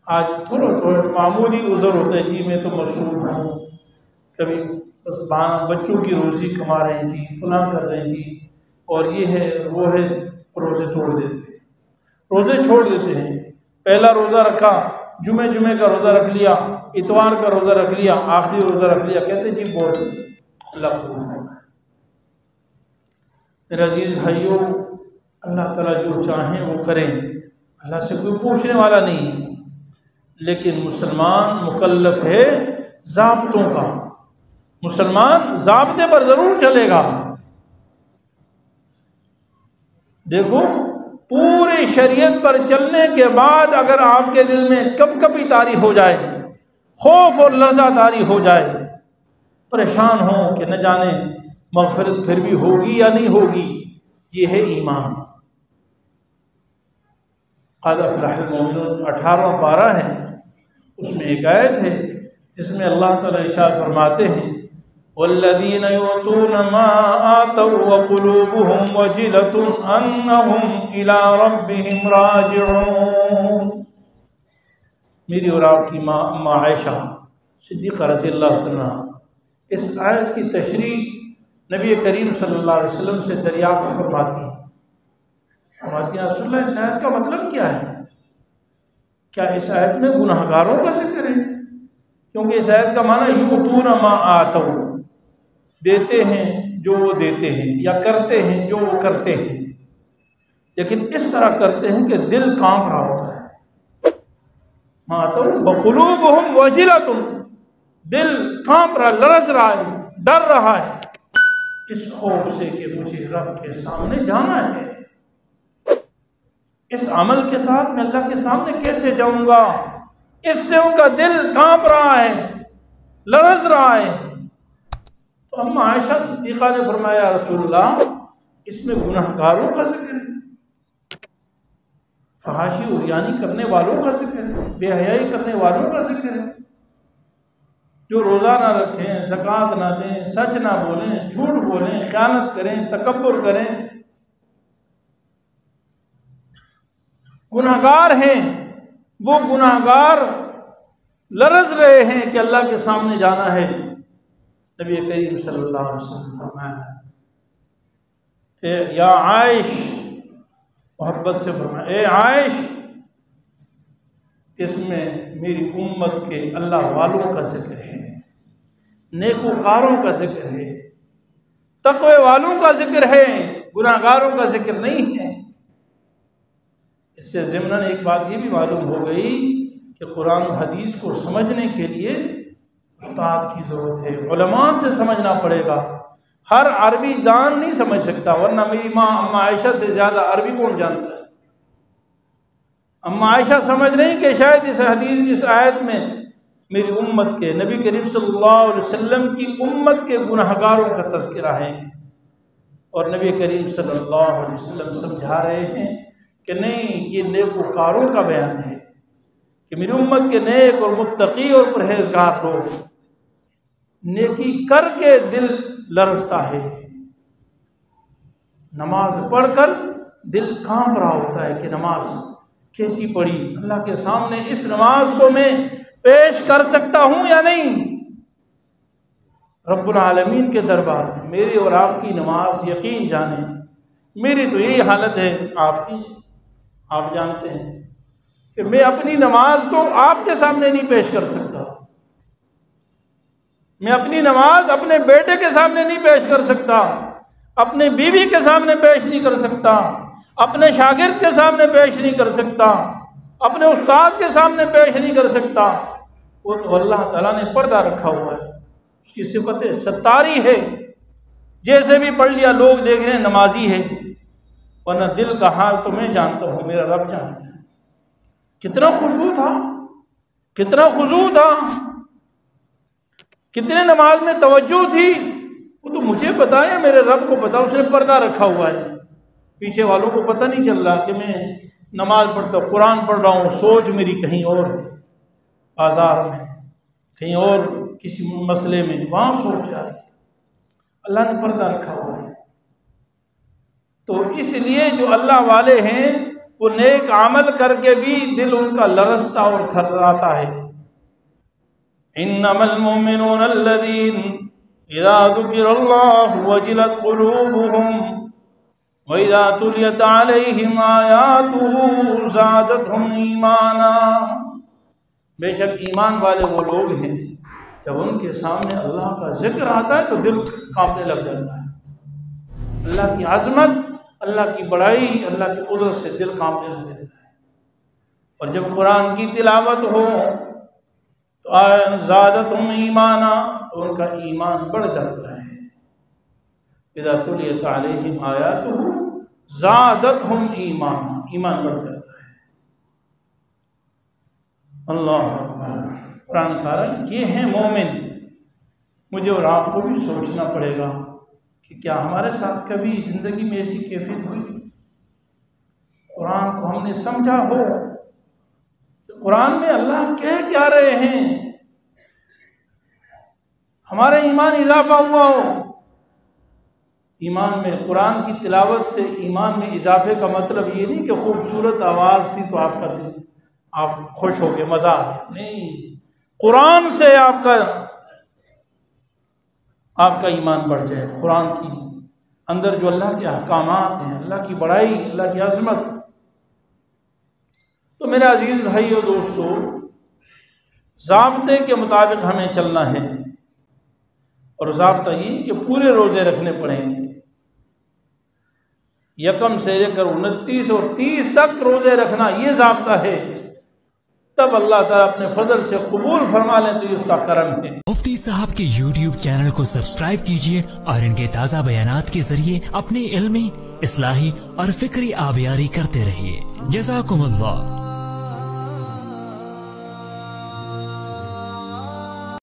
آج تھوڑا معمولی عذر ہوتا ہے، جی میں تو مصروف ہوں، کبھی بس بچوں کی روزی کما رہے ہیں جی، فلاں کر رہے ہیں جی، اور یہ ہے وہ ہے، روزے چھوڑ دیتے ہیں، روزے چھوڑ دیتے ہیں۔ پہلا روزہ رکھا، جمعے کا روزہ رکھ لیا، اتوار کا روزہ رکھ لیا، آخری روزہ رکھ لیا، کہتے جی بہت اللہ قبول ہے۔ میرے عزیز بھائیوں، اللہ تعالیٰ جو چاہیں وہ کریں، اللہ سے کوئی پوچھنے والا نہیں ہے، لیکن مسلمان مکلف ہے ضابطوں کا، مسلمان ضابطے پر ضرور چلے گا۔ دیکھو، پوری شریعت پر چلنے کے بعد اگر آپ کے دل میں کب کبھی طاری ہو جائے، خوف اور لرزہ طاری ہو جائے، پریشان ہو کہ نہ جانے مغفرت پھر بھی ہوگی یا نہیں ہوگی، یہ ہے ایمان۔ قد افلح المؤمنون 18واں پارہ ہے، اس میں ایک آیت ہے جس میں اللہ تعالیٰ ارشاد فرماتے ہیں والذین یؤتون ما آتوا وقلوبهم وجلة انہم الی ربہم راجعون۔ میری اور آپ کی ماں اما عائشہ صدیقہ رضی اللہ عنہا اس آیت کی تشریح نبی کریم صلی اللہ علیہ وسلم سے دریافت فرماتی ہیں، رسول اللہ اس آیت کا مطلب کیا ہے؟ کیا اس آیت میں گناہ گاروں کا ذکر ہے؟ کیونکہ اس آیت کا معنی یؤتون ما آتوا، دیتے ہیں جو وہ دیتے ہیں، یا کرتے ہیں جو وہ کرتے ہیں، لیکن اس طرح کرتے ہیں کہ دل کانپ رہا ہوتا ہے۔ ما آتوا وقلوبہم وجلۃ، دل کانپ رہا، لرز رہا ہے، ڈر رہا ہے اس خوف سے کہ مجھے رب کے سامنے جانا ہے، اس عمل کے ساتھ میں اللہ کے سامنے کیسے جاؤں گا، اس سے ان کا دل کانپ رہا ہے، لرز رہا ہے۔ تو اما عائشہ صدیقہ نے فرمایا رسول اللہ اس میں گناہ گاروں کا ذکر ہے، فحاشی عریانی کرنے والوں کا ذکر ہے، بے حیائی کرنے والوں کا ذکر ہے، جو روزہ نہ رکھیں، زکوٰۃ نہ دیں، سچ نہ بولیں، جھوٹ بولیں، خیانت کریں، تکبر کریں، گناہ گار ہیں۔ وہ گناہ گار لرز رہے ہیں کہ اللہ کے سامنے جانا ہے۔ نبی کریم صلی اللہ علیہ وسلم فرمایا اے یا عائش، محبت سے فرمایا اے عائش، اس میں میری امت کے اللہ والوں کا ذکر ہے، نیکوکاروں کا ذکر ہے، تقوی والوں کا ذکر ہے، گناہ گاروں کا ذکر نہیں ہے۔ اس سے ضمناً ایک بات یہ بھی معلوم ہو گئی کہ قرآن و حدیث کو سمجھنے کے لیے استاد کی ضرورت ہے، علماء سے سمجھنا پڑے گا۔ ہر عربی دان نہیں سمجھ سکتا، ورنہ میری ماں اما عائشہ سے زیادہ عربی کون جانتا ہے؟ اما عائشہ سمجھ رہی کہ شاید اس حدیث، اس آیت میں میری امت کے، نبی کریم صلی اللہ علیہ وسلم کی امت کے گناہ گاروں کا تذکرہ ہے، اور نبی کریم صلی اللہ علیہ وسلم سمجھا رہے ہیں کہ نہیں، یہ نیکوکاروں کا بیان ہے کہ میری امت کے نیک اور متقی اور پرہیزگار لوگ، نیکی کر کے دل لرزتا ہے، نماز پڑھ کر دل کانپ رہا ہوتا ہے کہ نماز کیسی پڑھی، اللہ کے سامنے اس نماز کو میں پیش کر سکتا ہوں یا نہیں۔ رب العالمین کے دربار میں میری اور آپ کی نماز، یقین جانیں میری تو یہی حالت ہے، آپ جانتے ہیں کہ میں اپنی نماز کو آپ کے سامنے نہیں پیش کر سکتا، میں اپنی نماز اپنے بیٹے کے سامنے نہیں پیش کر سکتا، اپنے بیوی کے سامنے پیش نہیں کر سکتا، اپنے شاگرد کے سامنے پیش نہیں کر سکتا، اپنے استاد کے سامنے پیش نہیں کر سکتا۔ وہ تو اللہ تعالیٰ نے پردہ رکھا ہوا ہے، اس کی صفت ستاری ہے، جیسے بھی پڑھ لیا لوگ دیکھ رہے ہیں نمازی ہے، ورنہ دل کا حال تو میں جانتا ہوں، میرا رب جانتا ہے۔ کتنا خشوع تھا، کتنا خضوع تھا، کتنے نماز میں توجہ تھی، وہ تو مجھے پتا ہے، میرے رب کو پتا، اس نے پردہ رکھا ہوا ہے، پیچھے والوں کو پتہ نہیں چل رہا کہ میں نماز پڑھتا ہوں، قرآن پڑھ رہا ہوں، سوچ میری کہیں اور ہے، بازار میں کہیں اور کسی مسئلے میں، وہاں سوچ جا رہی ہے، اللہ نے پردہ رکھا ہوا ہے۔ تو اس لیے جو اللہ والے ہیں وہ نیک عمل کر کے بھی دل ان کا لرزتا اور تھراتا ہے۔ انما المؤمنون الذین اذا ذکر اللہ وجلت قلوبهم وَإِذَا تُلِيَتْ عَلَيْهِمْ آيَاتُهُ زَادَتْهُمْ ایمانا، بے شک ایمان والے وہ لوگ ہیں جب ان کے سامنے اللہ کا ذکر آتا ہے تو دل کانپنے لگ جاتا ہے۔ اللہ کی عظمت، اللہ کی بڑائی، اللہ کی قدرت سے دل کانپنے لگ جاتا ہے۔ اور جب قرآن کی تلاوت ہو تو زادتہم ایمانا، تو ان کا ایمان بڑھ جاتا ہے۔ اذا تلیت علیہم آیاتہ زادتہم ایمانا، ایمان بڑھ جاتا ہے۔ اللہ اکبر۔ قرآن کہہ رہا ہے یہ ہیں مومن۔ مجھے اور آپ کو بھی سوچنا پڑے گا کہ کیا ہمارے ساتھ کبھی زندگی میں ایسی کیفیت ہوئی، قرآن کو ہم نے سمجھا ہو، قرآن میں اللہ کہہ کیا رہے ہیں، ہمارے ایمان اضافہ ہوا ہو۔ ایمان میں قرآن کی تلاوت سے ایمان میں اضافے کا مطلب یہ نہیں کہ خوبصورت آواز تھی تو آپ کا دل، آپ خوش ہو گئے، مزہ آ گیا، نہیں، قرآن سے آپ کا ایمان بڑھ جائے۔ قرآن کی اندر جو اللہ کے احکامات ہیں، اللہ کی بڑائی، اللہ کی عظمت۔ تو میرے عزیز بھائی اور دوستو، ضابطے کے مطابق ہمیں چلنا ہے، اور ضابطہ یہ کہ پورے روزے رکھنے پڑیں گے، 1 سے لے کر 29 اور 30 تک روزے رکھنا، یہ ضابطہ ہے۔ تب اللہ تعالیٰ اپنے فضل سے قبول فرما لیں تو یہ اس کا کرم ہے۔ مفتی صاحب کے YouTube چینل کو سبسکرائب کیجئے اور ان کے تازہ بیانات کے ذریعے اپنی علمی، اصلاحی اور فکری آبیاری کرتے رہیے۔ جزاکم اللہ۔